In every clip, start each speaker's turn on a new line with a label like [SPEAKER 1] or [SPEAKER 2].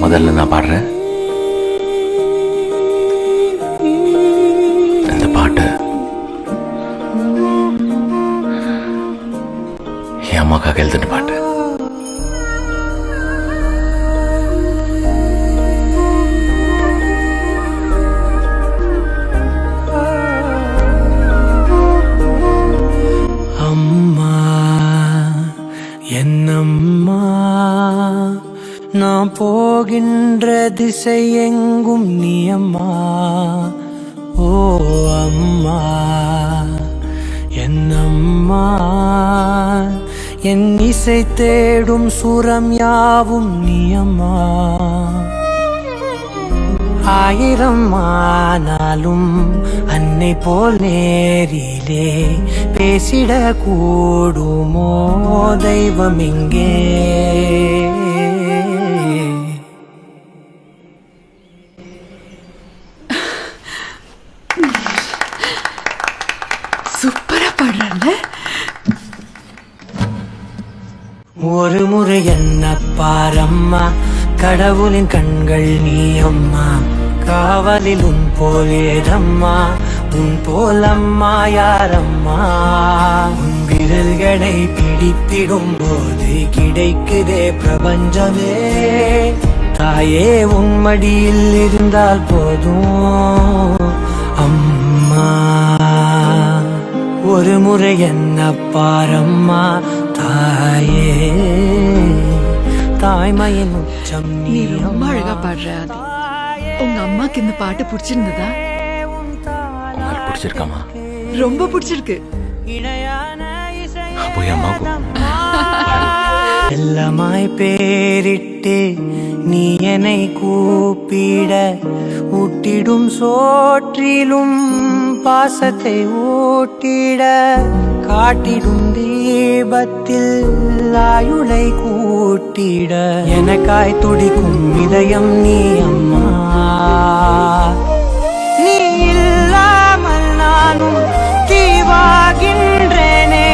[SPEAKER 1] முதல்ல நான் பாடுறேன். இந்த பாட்டு என் அம்மாக்காக எழுதுன பாட்டு.
[SPEAKER 2] அம்மா என்னம்மா, நான் போகின்ற திசை எங்கும் நீ அம்மா. ஓ அம்மா என்னம்மா, என் இசை தேடும் சுரம் யாவும் நீ அம்மா. ஆயிரம் ஆனாலும் அன்னை போல் நேரிலே பேசிட கூடுமோ தெய்வம் எங்கே?
[SPEAKER 3] சூப்பரா பாடுறாங்க.
[SPEAKER 2] ஒரு முறை என்ன பாரம்மா, கடவுளின் கண்கள் நீ அம்மா. காவலில் உன் போலேதம்மா, உன் போலம்மா யாரம்மா. உன் விரல்களை பிடித்திடும் போது கிடைக்குதே பிரபஞ்சமே. தாயே உன் மடியில் இருந்தால் போதும் அம்மா. ஒரு முறை என்ன பாரம்மா தாயே, தாய்மையின் உச்சம்
[SPEAKER 3] நீ ரொம்ப அழகா பாடுற ஆதி. உங்க அம்மாக்கு இந்த பாட்டு பிடிச்சிருந்ததா?
[SPEAKER 1] உங்களுக்கு பிடிச்சிருக்காமா?
[SPEAKER 3] ரொம்ப பிடிச்சிருக்கு.
[SPEAKER 1] அப்போ என் அம்மாவுக்கும்
[SPEAKER 2] எல்லாமாய் பேரிட்டு நீ என்னை கூப்பிட, ஊட்டிடும் சோற்றிலும் பாசத்தை ஊட்டிட, காட்டிடும் தீபத்தில் ஆயுளை கூட்டிட, எனக்காய் துடிக்கும் இதயம் நீ அம்மா. நீ இல்லாமல் நானும் தீவாகின்றேனே,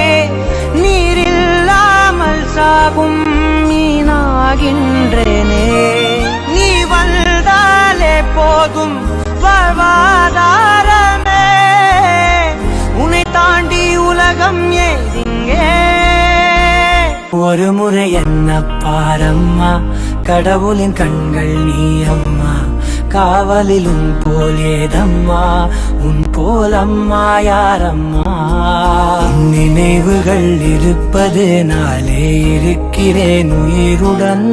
[SPEAKER 2] நீரில்லாமல் சாகும் மீனாகின்றேனே. நீ வந்தாலே போதும் வாழ்வாதாரமே, உன்னை தாண்டி உலகம் ஏதிங்கே. ஒரு முறை என்ன பாரம்மா, கடவுளின் கண்கள் நீ அம்மா. காவலில் உன் போலேதம்மா, உன் போலம்மா யாரம்மா. நினைவுகள் இருப்பது நாளே இருக்கிறேன் உயிருடன்.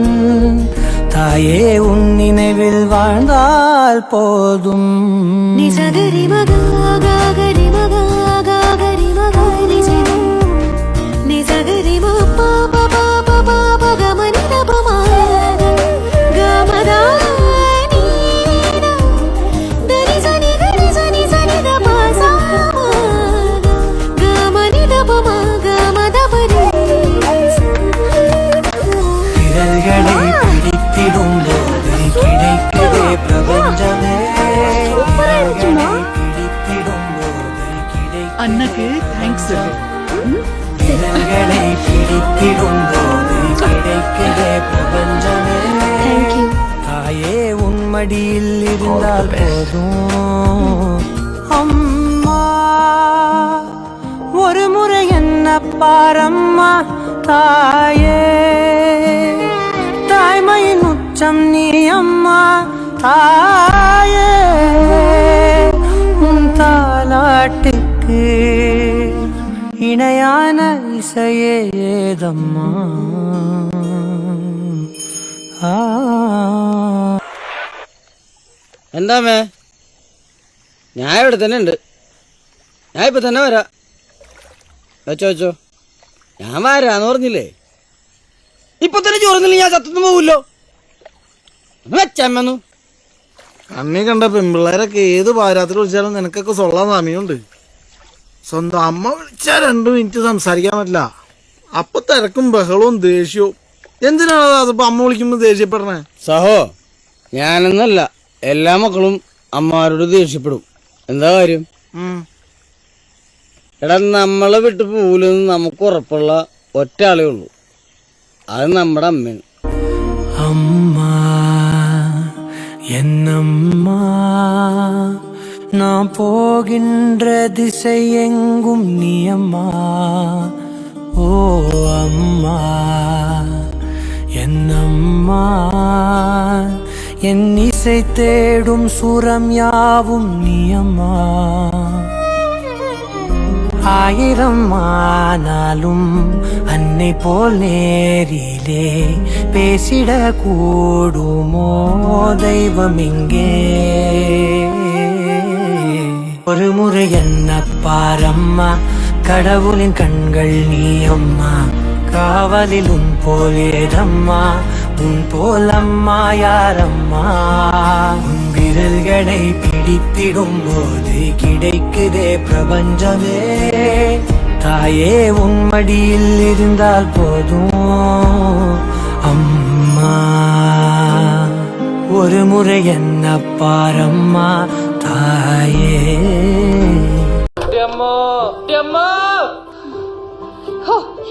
[SPEAKER 2] தாயே உன் நினைவில் வாழ்ந்தால் போதும்.
[SPEAKER 4] நிஜகரி மகாகரி மகாகரி மகாரி நிஜகரி பாபா பாபா பாபா கமனி தபமா கமதா தரி சனி கரி சனி சனி தபா சாமா கமனி தபமா கமதபரி.
[SPEAKER 2] விரல்களை பிடித்திடும் போது கிடைக்குதே பிரபஞ்சமே. பிடித்திடும் போது
[SPEAKER 3] அண்ணாக்கு தேங்க்ஸ் சொல்லு.
[SPEAKER 2] விரல்களை பிடித்திடும் போது கிடைக்குதே பிரபஞ்சமே. தாயே உன் மடியில் இருந்தால் போதும் அம்மா. ஒரு முறை என்ன பாரம்மா தாயே, தாய்மையின் உச்சம் நீ அம்மா. தாயே உன் தாலாட்டுக்கு இணையான இசையே ஏதம்மா.
[SPEAKER 5] എന്താമേ, ഞാൻ ഇവിടെ തന്നെ ഉണ്ട്. ഞാൻ ഇപ്പം തന്നെ വരാം. വെച്ചോ വെച്ചോ, ഞാൻ വരാന്ന് പറഞ്ഞില്ലേ. ഇപ്പൊ തന്നെ ചോറുന്നില്ല, ഞാൻ സത്തൊന്നും പോവില്ലോ. വെച്ചമ്മന്നു
[SPEAKER 6] അന്നീ കണ്ട പെൺപിള്ളേരൊക്കെ ഏത് പാരാത്തിൽ വിളിച്ചാലും നിനക്കൊക്കെ സൊള്ളാൻ സമയമുണ്ട്. സ്വന്തം അമ്മ വിളിച്ചാൽ 2 മിനിറ്റ് സംസാരിക്കാൻ പറ്റില്ല. അപ്പൊ തിരക്കും ബഹളവും ദേഷ്യവും. എന്തിനാണ് അതിപ്പോ അമ്മ വിളിക്കുമ്പോ ദേഷ്യപ്പെടണേ?
[SPEAKER 5] സഹോ, ഞാനെന്നല്ല, എല്ലാ മക്കളും അമ്മമാരോട് ദേഷ്യപ്പെടും. എന്താ കാര്യം? എടാ, നമ്മളെ വിട്ട് പോലെന്ന് നമുക്ക് ഉറപ്പുള്ള ഒറ്റ ആളേ ഉള്ളൂ. അത് നമ്മുടെ അമ്മയാണ്.
[SPEAKER 2] அம்மா என்னம்மா நான் போகின்ற திசை எங்கும் நீ அம்மா. ஓ அம்மா என்னம்மா என் இசை தேடும் சுரம் யாவும் நீ அம்மா. ஆயிரம் ஆனாலும் அன்னை போல் நேரிலே பேசிட கூடுமோ தெய்வம் இங்கே. ஒரு முறை என்ன பாரம்மா, கடவுளின் கண்கள் நீ அம்மா. காவலில் உன் போல் ஏதம்மா, உன் போல் அம்மா யாரம்மா. உன் விரல்களை பிடித்திடும் போது கிடைக்குதே பிரபஞ்சமே. தாயே உன் மடியில் இருந்தால் போதும் அம்மா. ஒரு முறை என்ன பாரம்மா தாயே.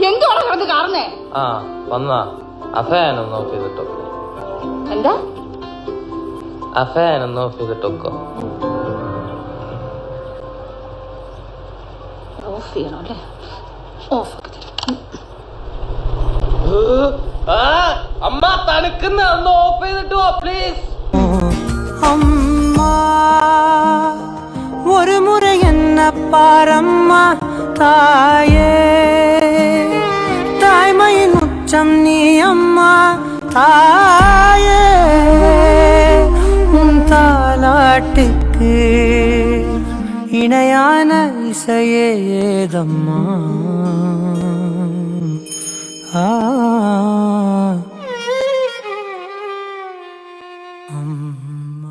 [SPEAKER 7] എന്തുവാണ് കിടന്ന് കാണുന്നേ?
[SPEAKER 8] ആ വന്നാ ആ ഫാൻ ഒന്ന് ഓഫ് ചെയ്തിട്ടൊക്കെ.
[SPEAKER 7] എന്താ
[SPEAKER 8] ആ ഫാൻ ഒന്ന് ഓഫ് ചെയ്തിട്ടൊക്കെ.
[SPEAKER 7] ഓഫ് ചെയ്യണം അല്ലേ? ഓഫ്
[SPEAKER 8] അമ്മ തണുക്കുന്ന ഒന്ന് ഓഫ് ചെയ്തിട്ടോ പ്ലീസ്.
[SPEAKER 2] அம்மா ஒரு முறை என்ன பாரம்மா தாயே. தாய்மையின் உச்சம் நீ அம்மா தாயே. உன் தாலாட்டுக்கு இணையான இசையே ஏதம்மா. ஆ அம்மா.